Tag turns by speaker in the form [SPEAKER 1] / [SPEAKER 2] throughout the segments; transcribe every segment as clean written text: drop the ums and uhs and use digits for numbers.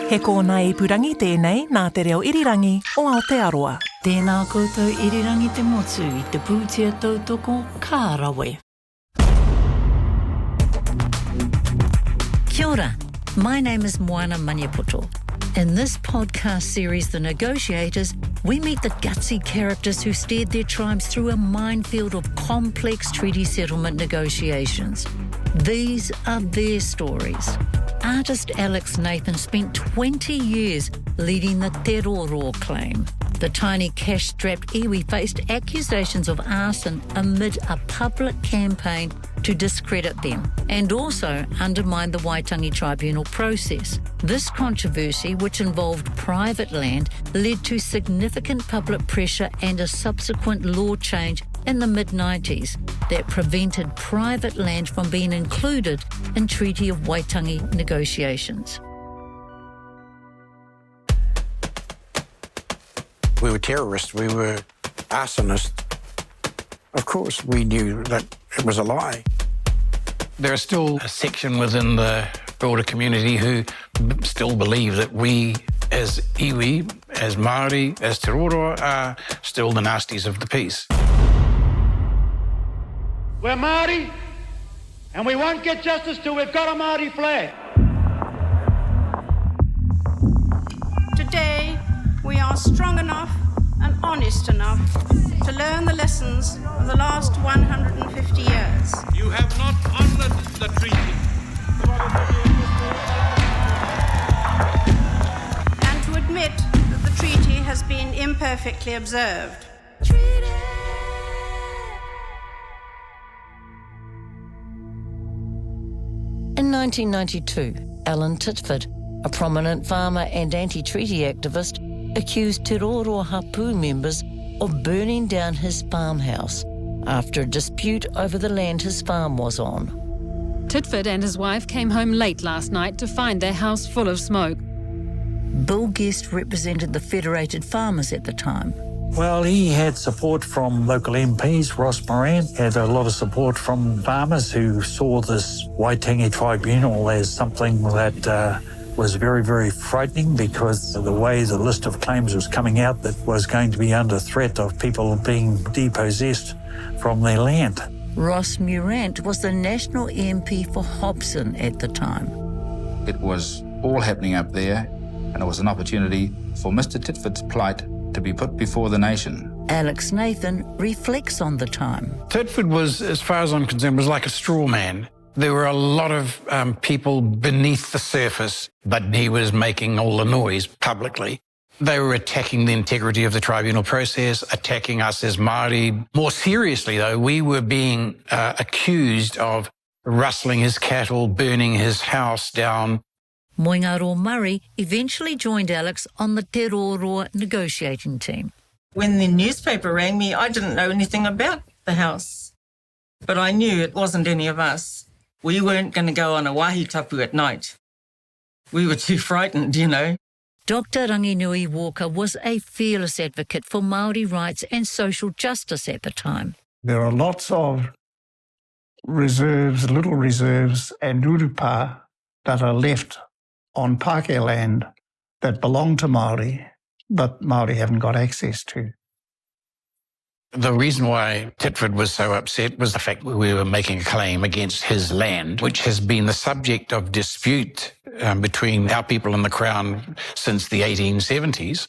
[SPEAKER 1] He kōna ipurangi tēnei nā te reo irirangi o Aotearoa.
[SPEAKER 2] Tēnā koutou irirangi te motu I te pūtea tautoko kārawe. Kia ora, my name is Moana Maniapoto. In this podcast series, The Negotiators, we meet the gutsy characters who steered their tribes through a minefield of complex treaty settlement negotiations. These are their stories. Artist Alex Nathan spent 20 years leading the Te Roroa claim. The tiny cash-strapped iwi faced accusations of arson amid a public campaign to discredit them and also undermine the Waitangi Tribunal process. This controversy, which involved private land, led to significant public pressure and a subsequent law change in the mid-90s that prevented private land from being included in Treaty of Waitangi negotiations.
[SPEAKER 3] We were terrorists, we were arsonists. Of course, we knew that it was a lie. There is still a section within the broader community who still believe that we, as iwi, as Māori, as Te Roroa, are still the nasties of the peace.
[SPEAKER 4] We're Māori, and we won't get justice till we've got a Māori flag.
[SPEAKER 5] Today, we are strong enough and honest enough to learn the lessons of the last 150 years.
[SPEAKER 6] You have not honored the treaty.
[SPEAKER 5] And to admit that the treaty has been imperfectly observed.
[SPEAKER 2] In 1992, Alan Titford, a prominent farmer and anti-treaty activist, accused Te Roroa Hapu members of burning down his farmhouse after a dispute over the land his farm was on.
[SPEAKER 7] Titford and his wife came home late last night to find their house full of smoke.
[SPEAKER 2] Bill Guest represented the Federated Farmers at the time.
[SPEAKER 8] Well, he had support from local MPs. Ross Moran had a lot of support from farmers who saw this Waitangi Tribunal as something that was very, very frightening because of the way the list of claims was coming out that was going to be under threat of people being depossessed from their land.
[SPEAKER 2] Ross Moran was the national MP for Hobson at the time.
[SPEAKER 9] It was all happening up there, and it was an opportunity for Mr. Titford's plight to be put before the nation.
[SPEAKER 2] Alex Nathan reflects on the time.
[SPEAKER 3] Titford was, as far as I'm concerned, was like a straw man. There were a lot of people beneath the surface, but he was making all the noise publicly. They were attacking the integrity of the tribunal process, attacking us as Māori. More seriously, though, we were being accused of rustling his cattle, burning his house down.
[SPEAKER 2] Moingaro Murray eventually joined Alex on the Te Roroa negotiating team.
[SPEAKER 10] When the newspaper rang me, I didn't know anything about the house, but I knew it wasn't any of us. We weren't going to go on a wahitapu at night. We were too frightened, you know.
[SPEAKER 2] Dr. Ranginui Walker was a fearless advocate for Māori rights and social justice at the time.
[SPEAKER 11] There are lots of reserves, little reserves and urupa that are left on Pākehā land that belong to Māori, but Māori haven't got access to.
[SPEAKER 3] The reason why Titford was so upset was the fact that we were making a claim against his land, which has been the subject of dispute between our people and the Crown since the 1870s.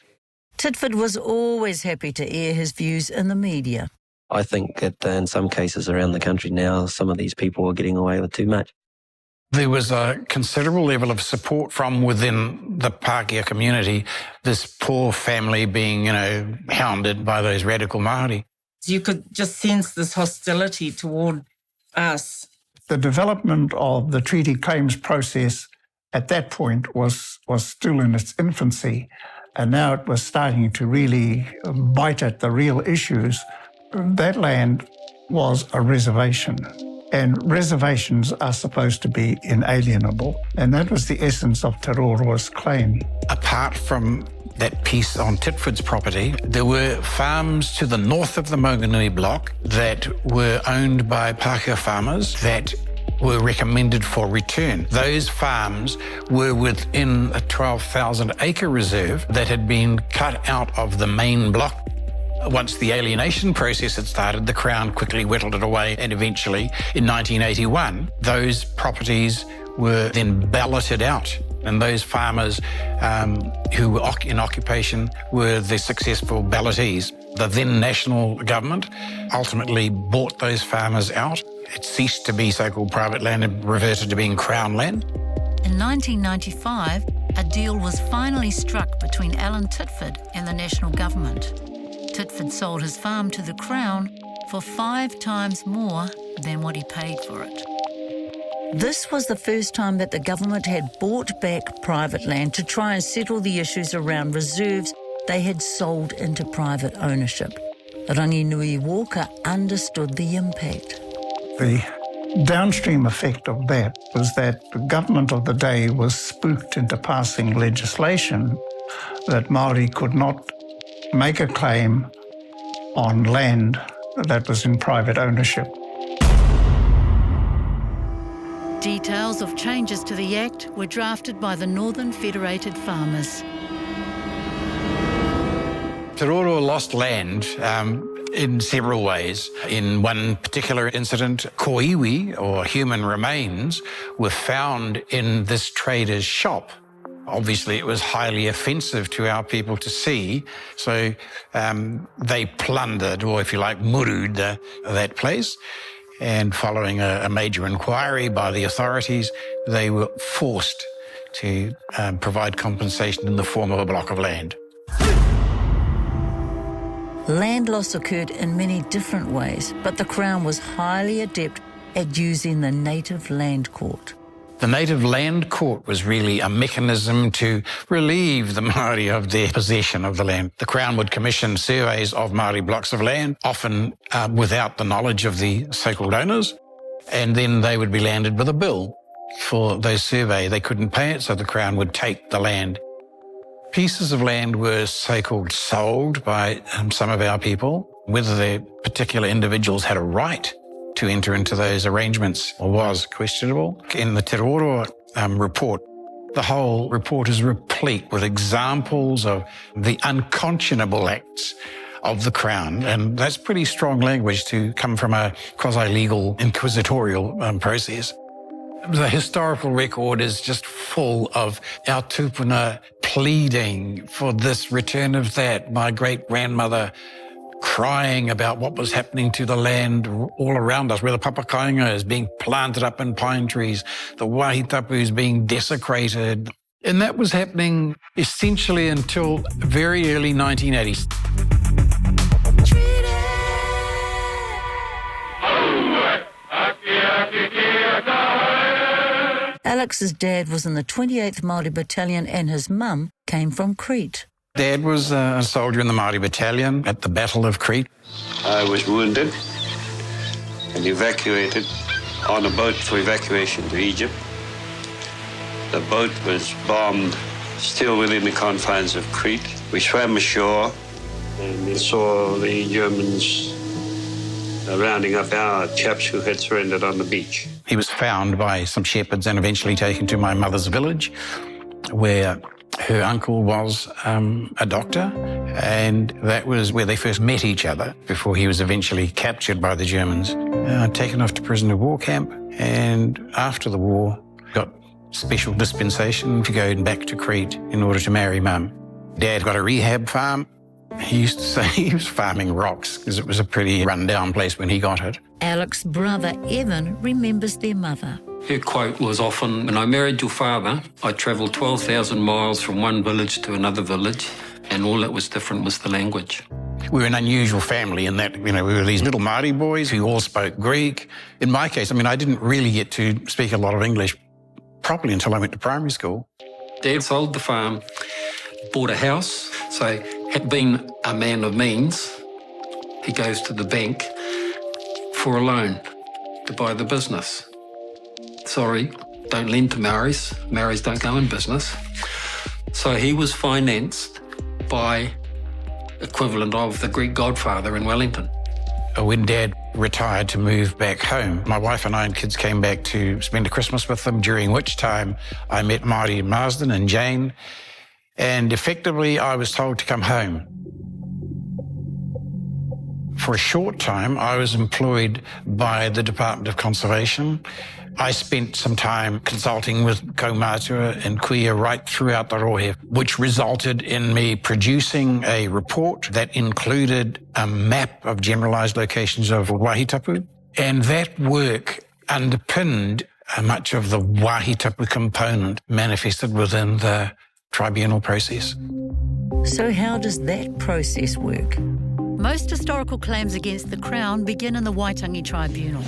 [SPEAKER 2] Titford was always happy to air his views in the media.
[SPEAKER 12] I think that in some cases around the country now, some of these people are getting away with too much.
[SPEAKER 3] There was a considerable level of support from within the Pākehā community, this poor family being, hounded by those radical Māori.
[SPEAKER 10] You could just sense this hostility toward us.
[SPEAKER 11] The development of the treaty claims process at that point was still in its infancy, and now it was starting to really bite at the real issues. That land was a reservation. And reservations are supposed to be inalienable. And that was the essence of Te Roroa's claim.
[SPEAKER 3] Apart from that piece on Titford's property, there were farms to the north of the Moganui block that were owned by Pākehā farmers that were recommended for return. Those farms were within a 12,000 acre reserve that had been cut out of the main block. Once the alienation process had started, the Crown quickly whittled it away, and eventually, in 1981, those properties were then balloted out. And those farmers who were in occupation were the successful ballotees. The then national government ultimately bought those farmers out. It ceased to be so-called private land and reverted to being Crown land.
[SPEAKER 2] In 1995, a deal was finally struck between Alan Titford and the national government. Titford sold his farm to the Crown for 5 times more than what he paid for it. This was the first time that the government had bought back private land to try and settle the issues around reserves they had sold into private ownership. Ranginui Walker understood the impact.
[SPEAKER 11] The downstream effect of that was that the government of the day was spooked into passing legislation that Māori could not make a claim on land that was in private ownership.
[SPEAKER 2] Details of changes to the Act were drafted by the Northern Federated Farmers.
[SPEAKER 3] Te Roroa lost land in several ways. In one particular incident, koiwi, or human remains, were found in this trader's shop. Obviously, it was highly offensive to our people to see, so they plundered, or if you like, muru'd that place. And following a major inquiry by the authorities, they were forced to provide compensation in the form of a block of land.
[SPEAKER 2] Land loss occurred in many different ways, but the Crown was highly adept at using the Native Land Court.
[SPEAKER 3] The Native Land Court was really a mechanism to relieve the Māori of their possession of the land. The Crown would commission surveys of Māori blocks of land, often without the knowledge of the so-called owners, and then they would be landed with a bill for those survey. They couldn't pay it, so the Crown would take the land. Pieces of land were so-called sold by some of our people. Whether the particular individuals had a right to enter into those arrangements was questionable. In the Te Roroa report, the whole report is replete with examples of the unconscionable acts of the Crown, and that's pretty strong language to come from a quasi-legal inquisitorial process. The historical record is just full of our tupuna pleading for this return of that. My great-grandmother crying about what was happening to the land all around us, where the papakainga is being planted up in pine trees, the wahitapu is being desecrated. And that was happening essentially until very early 1980s.
[SPEAKER 2] Alex's dad was in the 28th Māori Battalion and his mum came from Crete.
[SPEAKER 3] Dad was a soldier in the Māori Battalion at the Battle of Crete.
[SPEAKER 13] I was wounded and evacuated on a boat for evacuation to Egypt. The boat was bombed still within the confines of Crete. We swam ashore and we saw the Germans rounding up our chaps who had surrendered on the beach.
[SPEAKER 3] He was found by some shepherds and eventually taken to my mother's village, where her uncle was a doctor, and that was where they first met each other before he was eventually captured by the Germans, taken off to prisoner of war camp, and after the war got special dispensation to go back to Crete in order to marry Mum. Dad got a rehab farm. He used to say he was farming rocks because it was a pretty run-down place when he got it.
[SPEAKER 2] Alex's brother Evan remembers their mother.
[SPEAKER 14] Her quote was often, "When I married your father, I travelled 12,000 miles from one village to another village, and all that was different was the language."
[SPEAKER 3] We were an unusual family in that, we were these little Māori boys who all spoke Greek. In my case, I didn't really get to speak a lot of English properly until I went to primary school.
[SPEAKER 14] Dad sold the farm, bought a house, so had been a man of means. He goes to the bank for a loan to buy the business. Sorry, don't lend to Maoris. Maoris don't go in business. So he was financed by equivalent of the Greek godfather in Wellington.
[SPEAKER 3] When Dad retired to move back home. My wife and I and kids came back to spend a Christmas with them, during which time I met Māori in Marsden and Jane, and effectively I was told to come home. For a short time, I was employed by the Department of Conservation. I spent some time consulting with kaumātua and kuia right throughout the Rohe, which resulted in me producing a report that included a map of generalised locations of wahitapu. And that work underpinned much of the wahitapu component manifested within the tribunal process.
[SPEAKER 2] So how does that process work? Most historical claims against the Crown begin in the Waitangi Tribunal.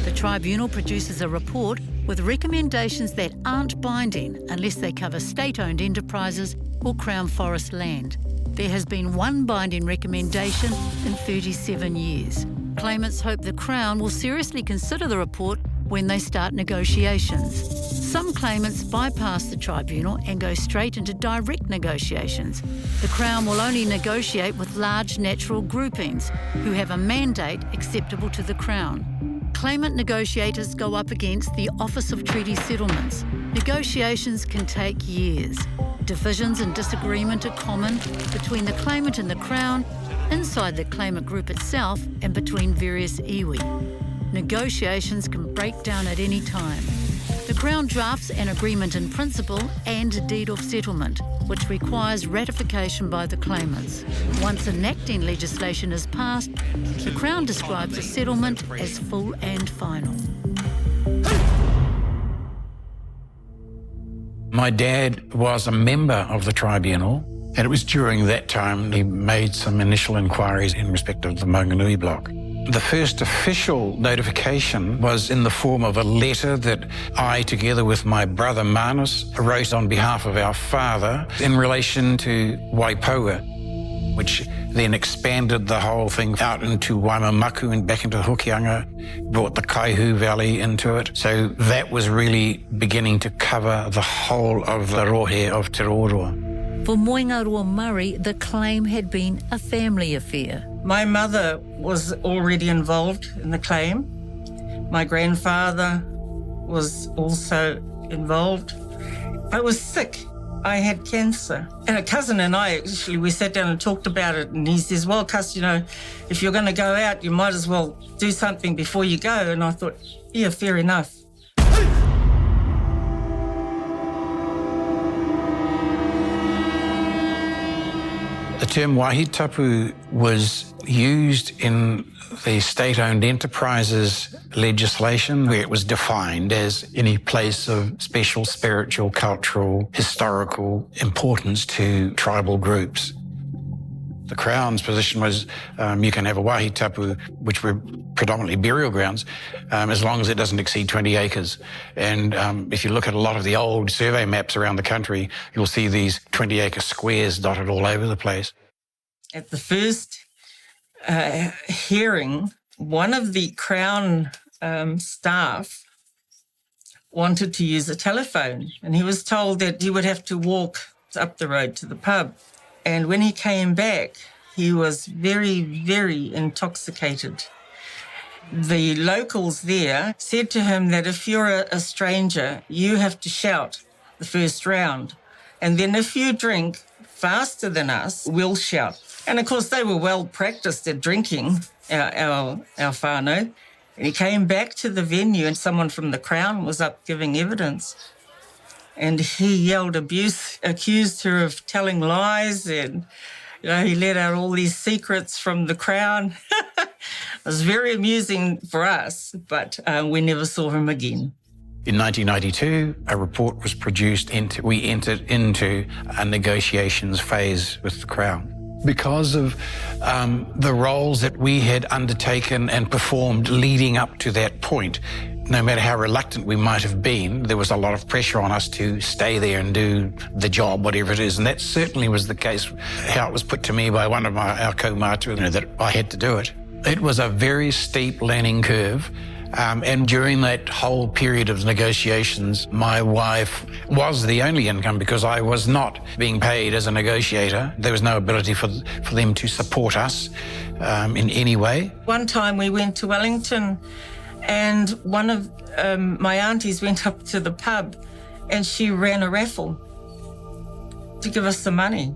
[SPEAKER 2] The tribunal produces a report with recommendations that aren't binding unless they cover state-owned enterprises or Crown forest land. There has been one binding recommendation in 37 years. Claimants hope the Crown will seriously consider the report when they start negotiations. Some claimants bypass the tribunal and go straight into direct negotiations. The Crown will only negotiate with large natural groupings who have a mandate acceptable to the Crown. Claimant negotiators go up against the Office of Treaty Settlements. Negotiations can take years. Divisions and disagreement are common between the claimant and the Crown, inside the claimant group itself, and between various iwi. Negotiations can break down at any time. The Crown drafts an agreement in principle and a deed of settlement, which requires ratification by the claimants. Once enacting legislation is passed, the Crown describes a settlement as full and final.
[SPEAKER 3] My dad was a member of the tribunal, and it was during that time he made some initial inquiries in respect of the Maunganui block. The first official notification was in the form of a letter that I, together with my brother Manus, wrote on behalf of our father in relation to Waipaua, which then expanded the whole thing out into Waimamaku and back into Hokianga, brought the Kaihu Valley into it. So that was really beginning to cover the whole of the rohe of Te Roroa.
[SPEAKER 2] For Moingaroa Murray, the claim had been a family affair.
[SPEAKER 10] My mother was already involved in the claim. My grandfather was also involved. I was sick. I had cancer. And a cousin and I, actually, we sat down and talked about it. And he says, well, cuz, you know, if you're going to go out, you might as well do something before you go. And I thought, yeah, fair enough.
[SPEAKER 3] The term wahitapu was used in the state-owned enterprises legislation, where it was defined as any place of special spiritual, cultural, historical importance to tribal groups. The Crown's position was you can have a wahitapu, which were predominantly burial grounds, as long as it doesn't exceed 20 acres. And if you look at a lot of the old survey maps around the country, you'll see these 20-acre squares dotted all over the place.
[SPEAKER 10] At the first hearing, one of the Crown staff wanted to use a telephone, and he was told that he would have to walk up the road to the pub. And when he came back, he was very, very intoxicated. The locals there said to him that if you're a stranger, you have to shout the first round. And then if you drink faster than us, we'll shout. And of course, they were well practiced at drinking, our whānau. And he came back to the venue and someone from the Crown was up giving evidence. And he yelled abuse, accused her of telling lies, and he let out all these secrets from the Crown. It was very amusing for us, but we never saw him again.
[SPEAKER 3] In 1992, a report was produced. We entered into a negotiations phase with the Crown. Because of the roles that we had undertaken and performed leading up to that point, no matter how reluctant we might have been, there was a lot of pressure on us to stay there and do the job, whatever it is. And that certainly was the case, how it was put to me by one of our kaumātua, that I had to do it. It was a very steep learning curve, And during that whole period of negotiations, my wife was the only income because I was not being paid as a negotiator. There was no ability for them to support us in any way.
[SPEAKER 10] One time we went to Wellington and one of my aunties went up to the pub and she ran a raffle to give us some money.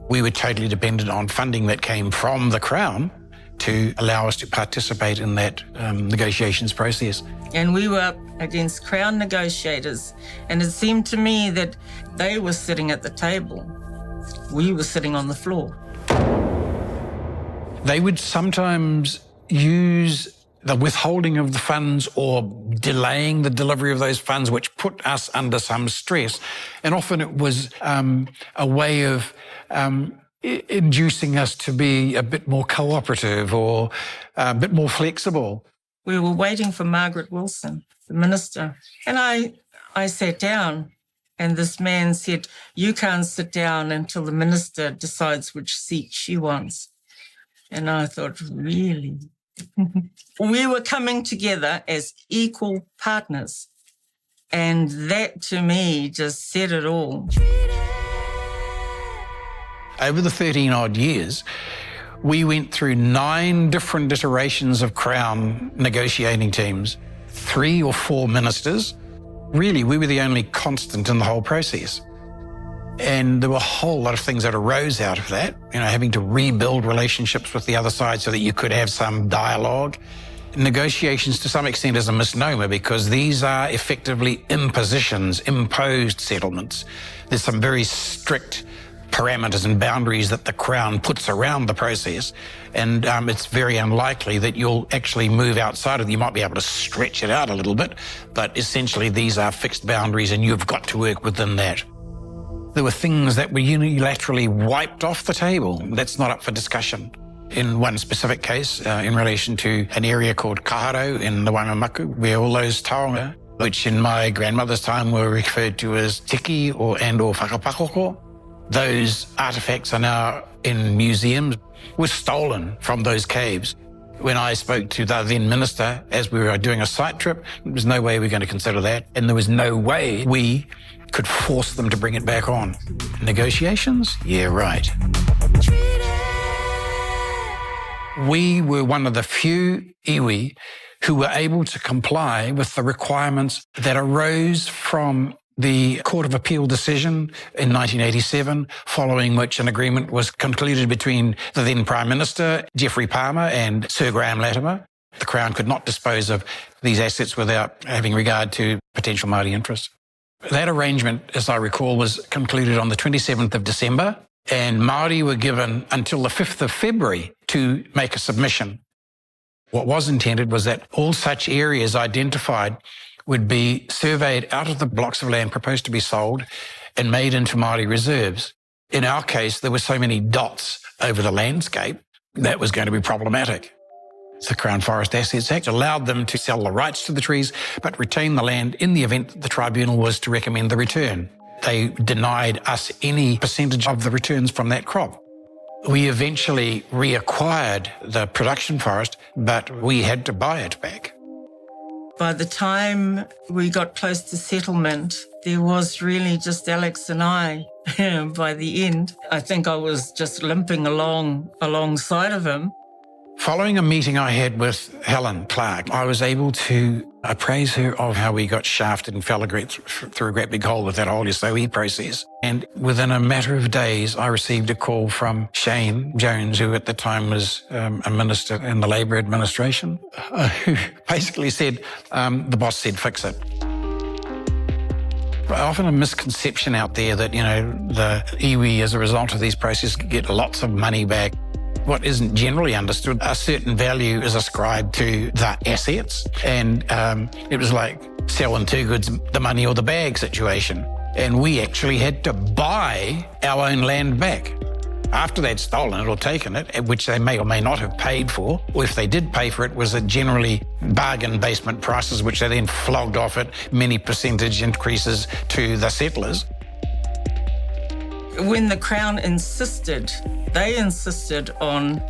[SPEAKER 3] We were totally dependent on funding that came from the Crown to allow us to participate in that negotiations process.
[SPEAKER 10] And we were up against Crown negotiators, and it seemed to me that they were sitting at the table. We were sitting on the floor.
[SPEAKER 3] They would sometimes use the withholding of the funds or delaying the delivery of those funds, which put us under some stress. And often it was a way of inducing us to be a bit more cooperative or a bit more flexible.
[SPEAKER 10] We were waiting for Margaret Wilson, the minister, and I sat down and this man said, "You can't sit down until the minister decides which seat she wants." And I thought, really? We were coming together as equal partners, and that to me just said it all.
[SPEAKER 3] Over the 13-odd years, we went through 9 different iterations of Crown negotiating teams, 3 or 4 ministers. Really, we were the only constant in the whole process. And there were a whole lot of things that arose out of that, having to rebuild relationships with the other side so that you could have some dialogue. Negotiations, to some extent, is a misnomer because these are effectively impositions, imposed settlements. There's some very strict parameters and boundaries that the Crown puts around the process, and it's very unlikely that you'll actually move outside of it. You might be able to stretch it out a little bit, but essentially these are fixed boundaries and you've got to work within that. There were things that were unilaterally wiped off the table. That's not up for discussion. In one specific case, in relation to an area called Kaharo in the Waimaku, where all those taonga, which in my grandmother's time were referred to as tiki or whakapakoko, those artefacts are now in museums, were stolen from those caves. When I spoke to the then minister, as we were doing a site trip, there was no way we were going to consider that, and there was no way we could force them to bring it back on. Negotiations? Yeah, right. We were one of the few iwi who were able to comply with the requirements that arose from the Court of Appeal decision in 1987, following which an agreement was concluded between the then Prime Minister, Geoffrey Palmer, and Sir Graham Latimer. The Crown could not dispose of these assets without having regard to potential Māori interests. That arrangement, as I recall, was concluded on the 27th of December, and Māori were given until the 5th of February to make a submission. What was intended was that all such areas identified would be surveyed out of the blocks of land proposed to be sold and made into Māori reserves. In our case, there were so many dots over the landscape that was going to be problematic. The Crown Forest Assets Act allowed them to sell the rights to the trees, but retain the land in the event that the tribunal was to recommend the return. They denied us any percentage of the returns from that crop. We eventually reacquired the production forest, but we had to buy it back.
[SPEAKER 10] By the time we got close to settlement, there was really just Alex and I. By the end, I think I was just limping alongside of him.
[SPEAKER 3] Following a meeting I had with Helen Clark, I was able to appraise her of how we got shafted and fell through a great big hole with that whole SOE process. And within a matter of days, I received a call from Shane Jones, who at the time was a minister in the Labour administration, who basically said, the boss said, fix it. Often a misconception out there that, the iwi, as a result of these processes, get lots of money back. What isn't generally understood, a certain value is ascribed to the assets, and it was like selling 2 goods, the money or the bag situation. And we actually had to buy our own land back. After they'd stolen it or taken it, which they may or may not have paid for, or if they did pay for it, was a generally bargain basement prices, which they then flogged off at many percentage increases to the settlers.
[SPEAKER 10] When the Crown insisted on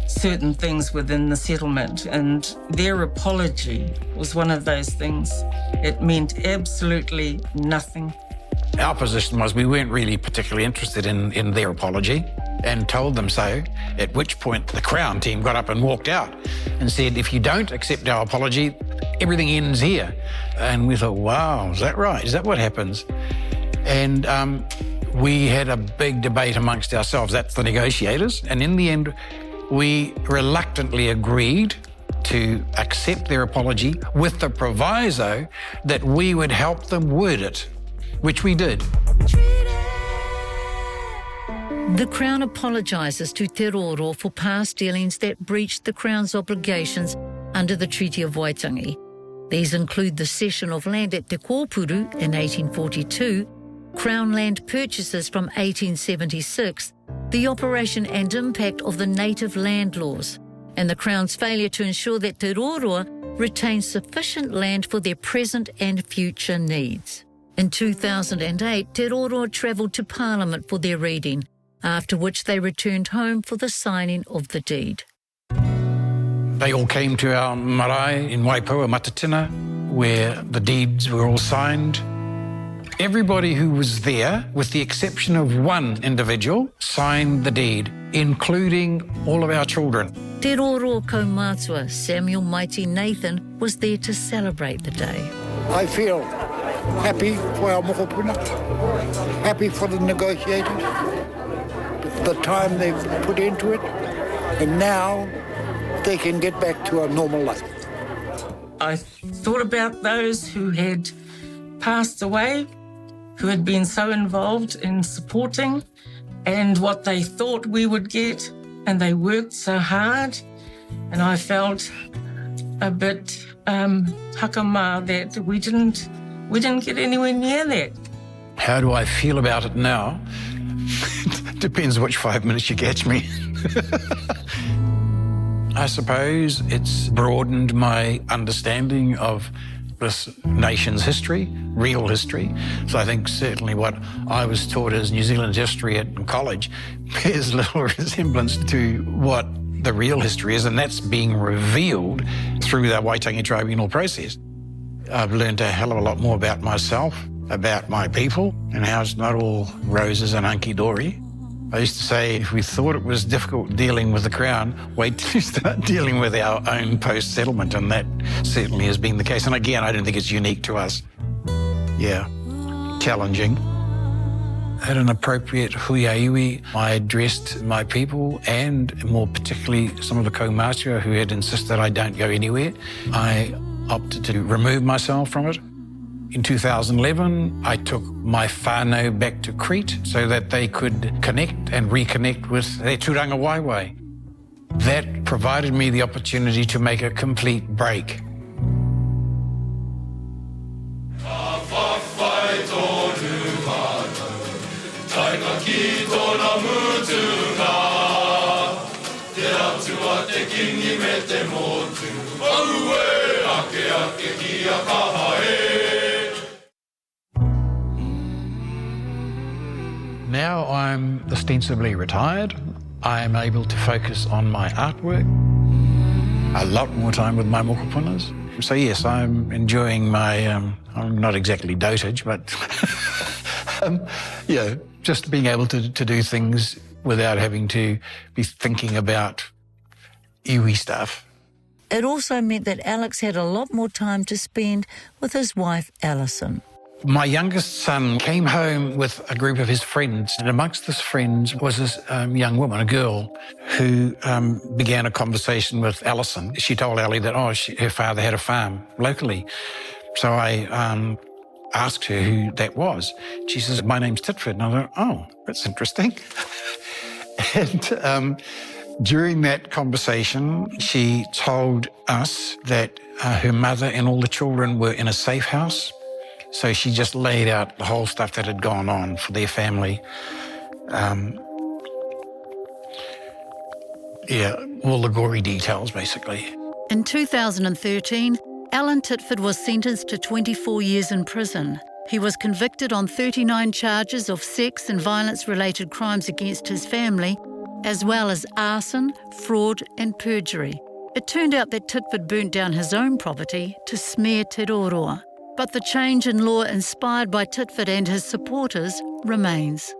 [SPEAKER 10] certain things within the settlement, and their apology was one of those things. It meant absolutely nothing.
[SPEAKER 3] Our position was we weren't really particularly interested in their apology, and told them so, at which point the Crown team got up and walked out and said, if you don't accept our apology, everything ends here. And we thought, wow, is that right? Is that what happens? And we had a big debate amongst ourselves. That's the negotiators. And in the end, we reluctantly agreed to accept their apology with the proviso that we would help them word it, which we did.
[SPEAKER 2] The Crown apologises to Te Roroa for past dealings that breached the Crown's obligations under the Treaty of Waitangi. These include the cession of land at Te Kōpuru in 1842, Crown land purchases from 1876, the operation and impact of the native land laws, and the Crown's failure to ensure that Te Roroa retains sufficient land for their present and future needs. In 2008, Te Roroa travelled to Parliament for their reading, after which they returned home for the signing of the deed.
[SPEAKER 3] They all came to our marae in Waipua, Matatina, where the deeds were all signed. Everybody who was there, with the exception of one individual, signed the deed, including all of our children.
[SPEAKER 2] Te Roroa kaumātua Samuel Mighty Nathan was there to celebrate the day.
[SPEAKER 15] I feel happy for our mokopuna, happy for the negotiators, the time they've put into it, and now they can get back to a normal life.
[SPEAKER 10] I thought about those who had passed away, who had been so involved in supporting, and what they thought we would get, and they worked so hard, and I felt a bit hakama that we didn't get anywhere near that.
[SPEAKER 3] How do I feel about it now? Depends which 5 minutes you catch me. I suppose it's broadened my understanding of this nation's history, real history. So I think certainly what I was taught as New Zealand history at college bears little resemblance to what the real history is, and that's being revealed through the Waitangi Tribunal process. I've learned a hell of a lot more about myself, about my people, and how it's not all roses and hunky-dory. I used to say, if we thought it was difficult dealing with the Crown, wait till you start dealing with our own post-settlement, and that certainly has been the case. And again, I don't think it's unique to us. Yeah, challenging. At an appropriate huiaiui, I addressed my people, and more particularly some of the kaumātua who had insisted I don't go anywhere. I opted to remove myself from it. In 2011, I took my whānau back to Crete so that they could connect and reconnect with their turanga waiwai. That provided me the opportunity to make a complete break. Now I'm ostensibly retired. I am able to focus on my artwork, a lot more time with my mokopunas. So yes, I'm enjoying my, I'm not exactly dotage, but yeah, just being able to do things without having to be thinking about iwi stuff.
[SPEAKER 2] It also meant that Alex had a lot more time to spend with his wife, Alison.
[SPEAKER 3] My youngest son came home with a group of his friends, and amongst his friends was this young woman, a girl, who began a conversation with Alison. She told Ali that, her father had a farm locally. So I asked her who that was. She says, my name's Titford. And I thought, oh, that's interesting. And during that conversation, she told us that her mother and all the children were in a safe house. So she just laid out the whole stuff that had gone on for their family. All the gory details, basically.
[SPEAKER 2] In 2013, Alan Titford was sentenced to 24 years in prison. He was convicted on 39 charges of sex and violence-related crimes against his family, as well as arson, fraud and perjury. It turned out that Titford burnt down his own property to smear Te Roroa. But the change in law inspired by Titford and his supporters remains.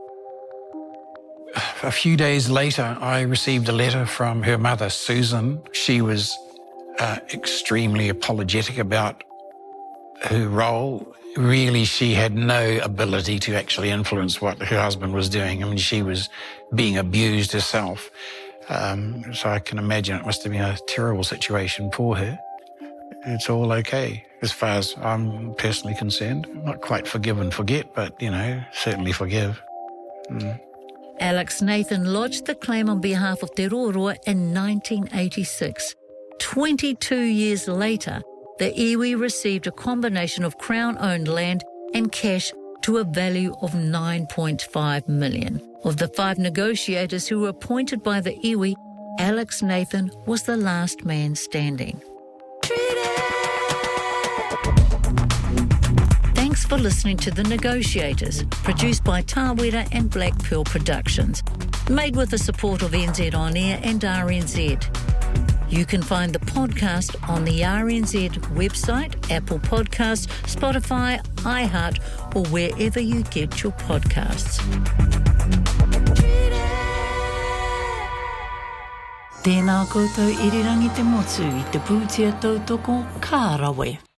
[SPEAKER 3] A few days later, I received a letter from her mother, Susan. She was extremely apologetic about her role. Really, she had no ability to actually influence what her husband was doing. I mean, she was being abused herself. So I can imagine it must have been a terrible situation for her. It's all okay, as far as I'm personally concerned. Not quite forgive and forget, but, certainly forgive.
[SPEAKER 2] Alex Nathan lodged the claim on behalf of Te Roroa in 1986. 22 years later, the iwi received a combination of Crown-owned land and cash to a value of $9.5 million. Of the 5 negotiators who were appointed by the iwi, Alex Nathan was the last man standing. Thanks for listening to The Negotiators, produced by Tāwera and Black Pearl Productions, made with the support of NZ On Air and RNZ. You can find the podcast on the RNZ website, Apple Podcasts, Spotify, iHeart, or wherever you get your podcasts.
[SPEAKER 1] Tēnā koutou irirangi te motu I te pūtia tautoko, ka rawe.